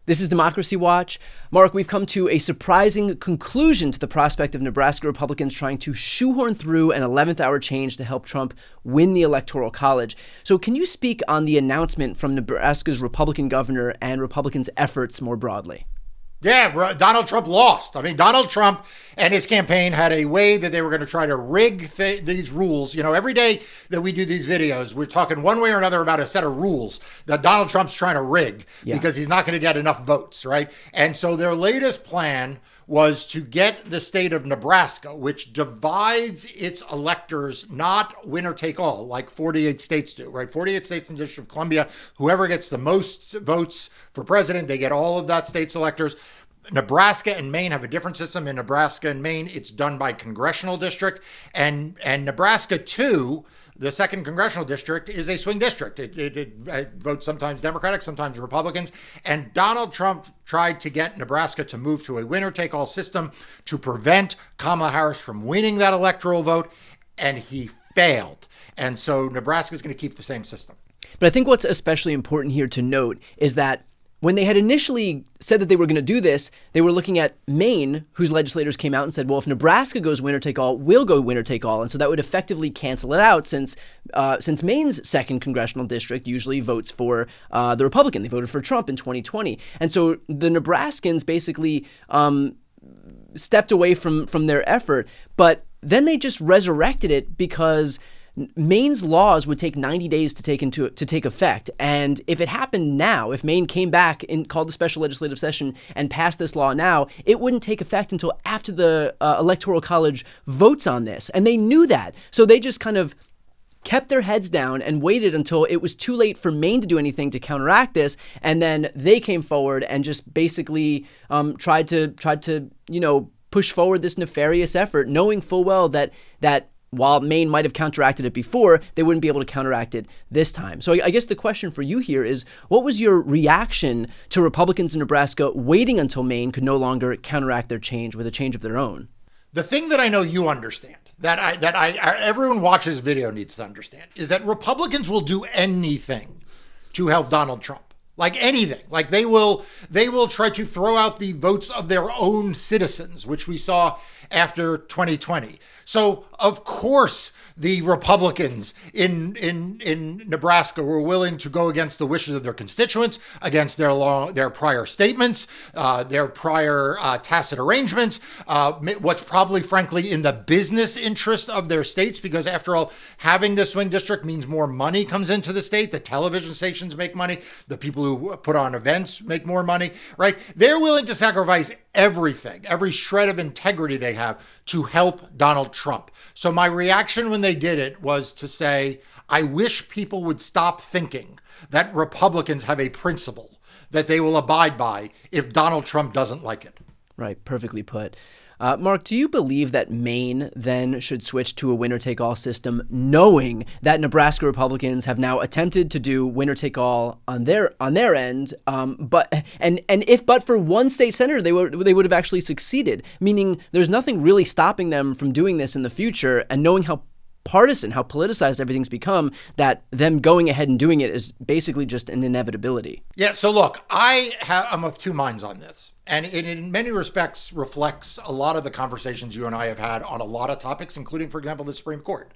This is Democracy Watch. Marc, we've come to a surprising conclusion to the prospect of Nebraska Republicans trying to shoehorn through an 11th hour change to help Trump win the Electoral College. So can you speak on the announcement from Nebraska's Republican governor and Republicans' efforts more broadly? Yeah, Donald Trump lost. I mean, Donald Trump and his campaign had a way that they were going to try to rig these rules. You know, every day that we do these videos, we're talking one way or another about a set of rules that Donald Trump's trying to rig because he's not going to get enough votes, right? And so their latest plan was to get the state of Nebraska, which divides its electors, not winner take all, like 48 states do, right? 48 states in the District of Columbia, whoever gets the most votes for president, they get all of that state's electors. Nebraska and Maine have a different system. In Nebraska and Maine, it's done by congressional district. And Nebraska, too, the second congressional district, is a swing district. It votes sometimes Democratic, sometimes Republicans. And Donald Trump tried to get Nebraska to move to a winner-take-all system to prevent Kamala Harris from winning that electoral vote, and he failed. And so Nebraska is going to keep the same system. But I think what's especially important here to note is that when they had initially said that they were going to do this, they were looking at Maine, whose legislators came out and said, well, if Nebraska goes winner take all, we'll go winner take all. And so that would effectively cancel it out since Maine's second congressional district usually votes for the Republican. They voted for Trump in 2020. And so the Nebraskans basically stepped away from their effort. But then they just resurrected it because Maine's laws would take 90 days to take effect. And if it happened now, if Maine came back and called a special legislative session and passed this law now, it wouldn't take effect until after the Electoral College votes on this. And they knew that. So they just kind of kept their heads down and waited until it was too late for Maine to do anything to counteract this. And then they came forward and just basically tried to push forward this nefarious effort, knowing full well that while Maine might have counteracted it before, they wouldn't be able to counteract it this time. So I guess the question for you here is, what was your reaction to Republicans in Nebraska waiting until Maine could no longer counteract their change with a change of their own? The thing that I know you understand, everyone watches video needs to understand, is that Republicans will do anything to help Donald Trump. Like anything. Like they will try to throw out the votes of their own citizens, which we saw after 2020. So, of course, the Republicans in Nebraska were willing to go against the wishes of their constituents, against their prior statements, their prior tacit arrangements, what's probably, frankly, in the business interest of their states, because after all, having this swing district means more money comes into the state. The television stations make money. The people who put on events make more money, right? They're willing to sacrifice everything, every shred of integrity they have to help Donald Trump. So my reaction when they did it was to say, I wish people would stop thinking that Republicans have a principle that they will abide by if Donald Trump doesn't like it. Right. Perfectly put. Marc, do you believe that Maine then should switch to a winner-take-all system, knowing that Nebraska Republicans have now attempted to do winner-take-all on their end, but for one state senator, they would have actually succeeded? Meaning, there's nothing really stopping them from doing this in the future, and knowing how partisan, how politicized everything's become, that them going ahead and doing it is basically just an inevitability. Yeah. So look, I'm of two minds on this. And it in many respects reflects a lot of the conversations you and I have had on a lot of topics, including, for example, the Supreme Court.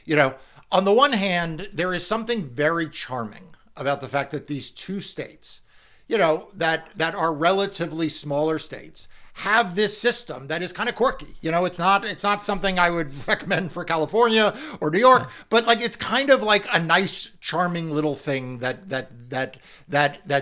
You know, on the one hand, there is something very charming about the fact that these two states, that are relatively smaller states, have this system that is kind of quirky. It's not something I would recommend for California or New York, but like it's kind of like a nice, charming little thing that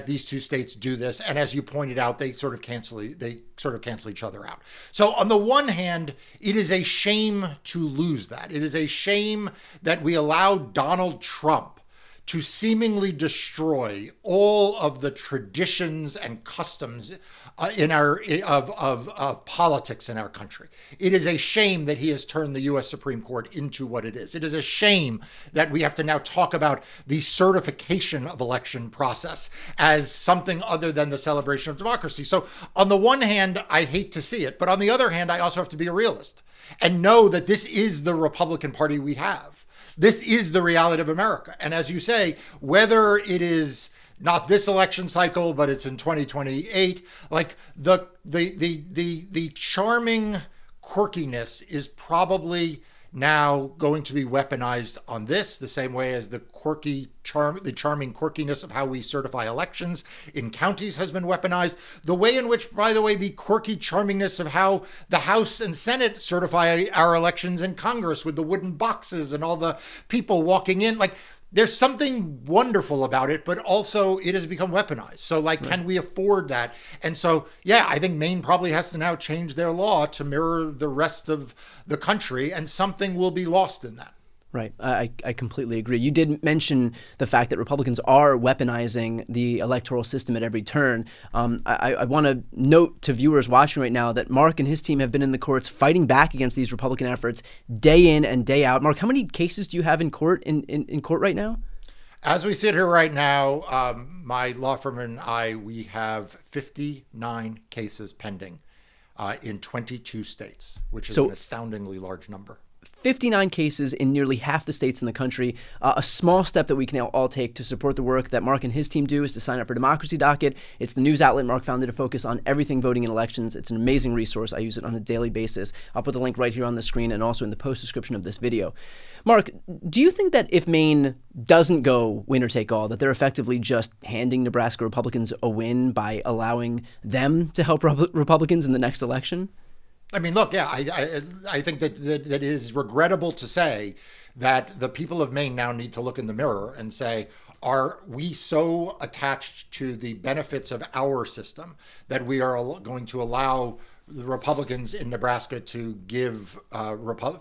these two states do this. And as you pointed out, they sort of cancel each other out. So on the one hand, it is a shame to lose that. It is a shame that we allowed Donald Trump to seemingly destroy all of the traditions and customs of politics in our country. It is a shame that he has turned the U.S. Supreme Court into what it is. It is a shame that we have to now talk about the certification of election process as something other than the celebration of democracy. So on the one hand, I hate to see it, but on the other hand, I also have to be a realist and know that this is the Republican Party we have. This is the reality of America. And as you say, whether it is not this election cycle, but it's in 2028. Like the charming quirkiness is probably now going to be weaponized on this, the same way as the charming quirkiness of how we certify elections in counties has been weaponized. The way in which, by the way, the quirky charmingness of how the House and Senate certify our elections in Congress with the wooden boxes and all the people walking in, like, there's something wonderful about it, but also it has become weaponized. So, like, can we afford that? And so, yeah, I think Maine probably has to now change their law to mirror the rest of the country, and something will be lost in that. Right. I completely agree. You did mention the fact that Republicans are weaponizing the electoral system at every turn. I want to note to viewers watching right now that Marc and his team have been in the courts fighting back against these Republican efforts day in and day out. Marc, how many cases do you have in court in court right now? As we sit here right now, my law firm and we have 59 cases pending in 22 states, which is an astoundingly large number. 59 cases in nearly half the states in the country. A small step that we can all take to support the work that Marc and his team do is to sign up for Democracy Docket. It's the news outlet Marc founded to focus on everything voting in elections. It's an amazing resource. I use it on a daily basis. I'll put the link right here on the screen and also in the post description of this video. Marc, do you think that if Maine doesn't go winner take all, that they're effectively just handing Nebraska Republicans a win by allowing them to help Republicans in the next election? I mean, look, yeah, I think that it is regrettable to say that the people of Maine now need to look in the mirror and say, are we so attached to the benefits of our system that we are going to allow the Republicans in Nebraska to give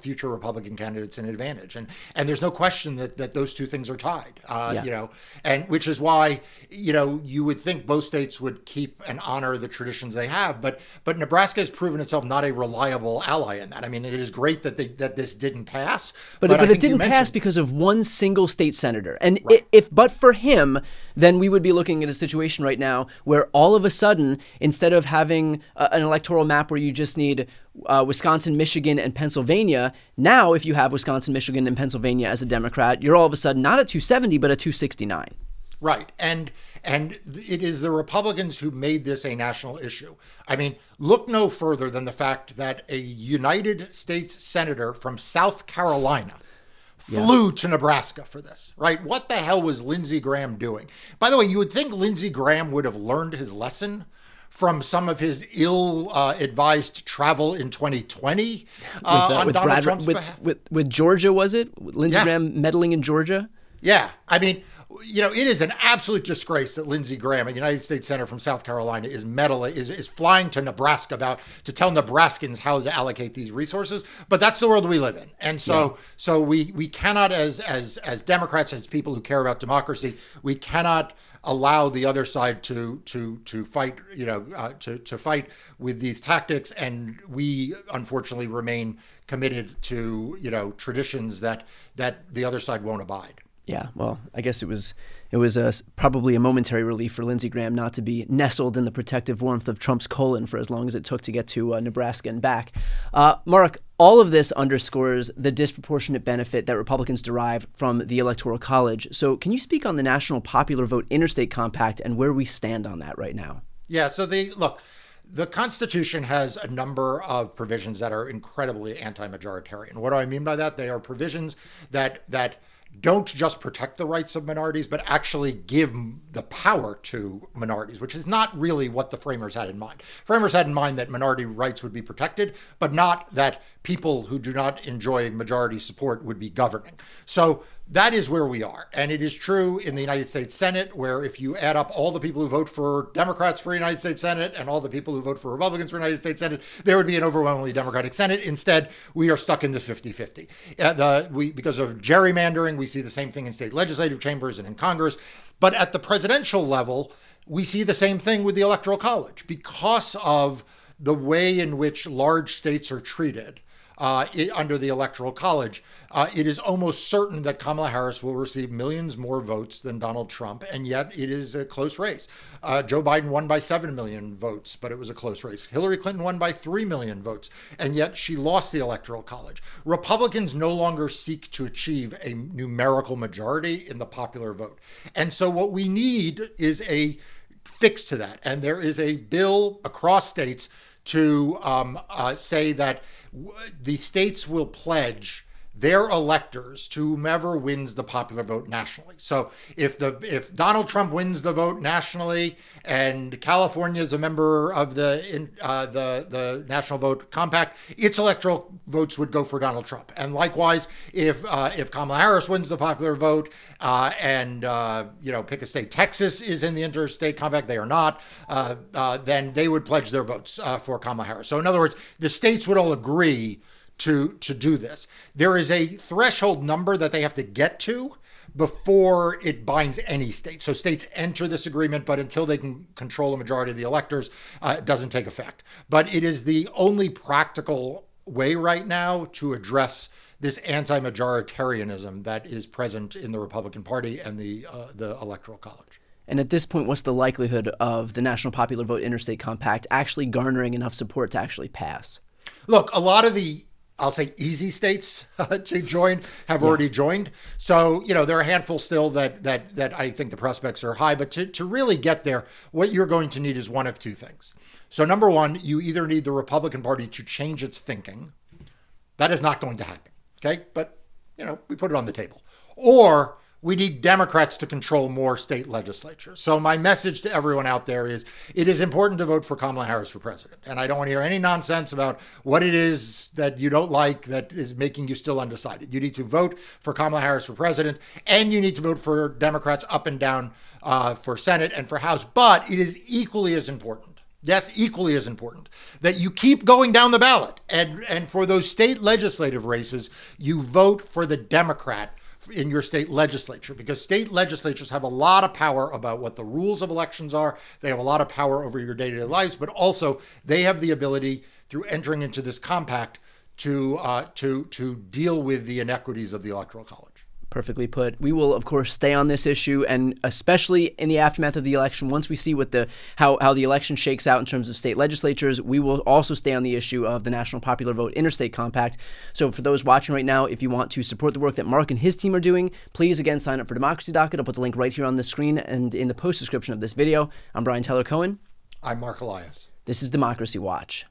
future Republican candidates an advantage? And there's no question that those two things are tied, you know, and which is why, you know, you would think both states would keep and honor the traditions they have. But Nebraska has proven itself not a reliable ally in that. I mean, it is great that this didn't pass. But it didn't pass because of one single state senator. And if but for him, then we would be looking at a situation right now where all of a sudden, instead of having an electoral map where you just need Wisconsin, Michigan, and Pennsylvania, now if you have Wisconsin, Michigan, and Pennsylvania as a Democrat, you're all of a sudden not at 270, but at 269. Right. And it is the Republicans who made this a national issue. I mean, look no further than the fact that a United States senator from South Carolina flew to Nebraska for this, right? What the hell was Lindsey Graham doing? By the way, you would think Lindsey Graham would have learned his lesson from some of his ill-advised travel in 2020 on Donald Trump's behalf. With Georgia, was it? Lindsey Graham meddling in Georgia? Yeah. I mean, you know, it is an absolute disgrace that Lindsey Graham, a United States Senator from South Carolina, is flying to Nebraska to tell Nebraskans how to allocate these resources. But that's the world we live in. And so we cannot, as Democrats, as people who care about democracy, we cannot allow the other side to fight, you know, to fight with these tactics. And we unfortunately remain committed to, you know, traditions that the other side won't abide. Yeah, well, I guess it was probably a momentary relief for Lindsey Graham not to be nestled in the protective warmth of Trump's colon for as long as it took to get to Nebraska and back. Marc, all of this underscores the disproportionate benefit that Republicans derive from the Electoral College. So can you speak on the National Popular Vote Interstate Compact and where we stand on that right now? Yeah, so the Constitution has a number of provisions that are incredibly anti-majoritarian. What do I mean by that? They are provisions that don't just protect the rights of minorities, but actually give the power to minorities, which is not really what the framers had in mind. Framers had in mind that minority rights would be protected, but not that people who do not enjoy majority support would be governing. So that is where we are. And it is true in the United States Senate, where if you add up all the people who vote for Democrats for United States Senate and all the people who vote for Republicans for United States Senate, there would be an overwhelmingly Democratic Senate. Instead, we are stuck in the 50-50. Because of gerrymandering, we see the same thing in state legislative chambers and in Congress. But at the presidential level, we see the same thing with the Electoral College. Because of the way in which large states are treated, under the Electoral College, it is almost certain that Kamala Harris will receive millions more votes than Donald Trump, and yet it is a close race. Joe Biden won by 7 million votes, but it was a close race. Hillary Clinton won by 3 million votes, and yet she lost the Electoral College. Republicans no longer seek to achieve a numerical majority in the popular vote. And so what we need is a fix to that. And there is a bill across states to say that the states will pledge their electors to whomever wins the popular vote nationally. So if Donald Trump wins the vote nationally and California is a member of the National Vote Compact, its electoral votes would go for Donald Trump. And likewise, if Kamala Harris wins the popular vote and pick a state, Texas is in the Interstate Compact, they are not, then they would pledge their votes for Kamala Harris. So in other words, the states would all agree to do this. There is a threshold number that they have to get to before it binds any state. So states enter this agreement, but until they can control a majority of the electors, it doesn't take effect. But it is the only practical way right now to address this anti-majoritarianism that is present in the Republican Party and the Electoral College. And at this point, what's the likelihood of the National Popular Vote Interstate Compact actually garnering enough support to actually pass? Look, a lot of the, I'll say, easy states to join have already joined. So, there are a handful still that I think the prospects are high. But to really get there, what you're going to need is one of two things. So number one, you either need the Republican Party to change its thinking. That is not going to happen. Okay. But, we put it on the table. Or we need Democrats to control more state legislatures. So my message to everyone out there is it is important to vote for Kamala Harris for president. And I don't want to hear any nonsense about what it is that you don't like that is making you still undecided. You need to vote for Kamala Harris for president, and you need to vote for Democrats up and down for Senate and for House. But it is equally as important. Yes, equally as important that you keep going down the ballot. And for those state legislative races, you vote for the Democrat in your state legislature, because state legislatures have a lot of power about what the rules of elections are. They have a lot of power over your day-to-day lives, but also they have the ability through entering into this compact to deal with the inequities of the Electoral College. Perfectly put. We will, of course, stay on this issue, and especially in the aftermath of the election, once we see what how the election shakes out in terms of state legislatures, we will also stay on the issue of the National Popular Vote Interstate Compact. So for those watching right now, if you want to support the work that Marc and his team are doing, please, again, sign up for Democracy Docket. I'll put the link right here on the screen and in the post description of this video. I'm Brian Tyler Cohen. I'm Marc Elias. This is Democracy Watch.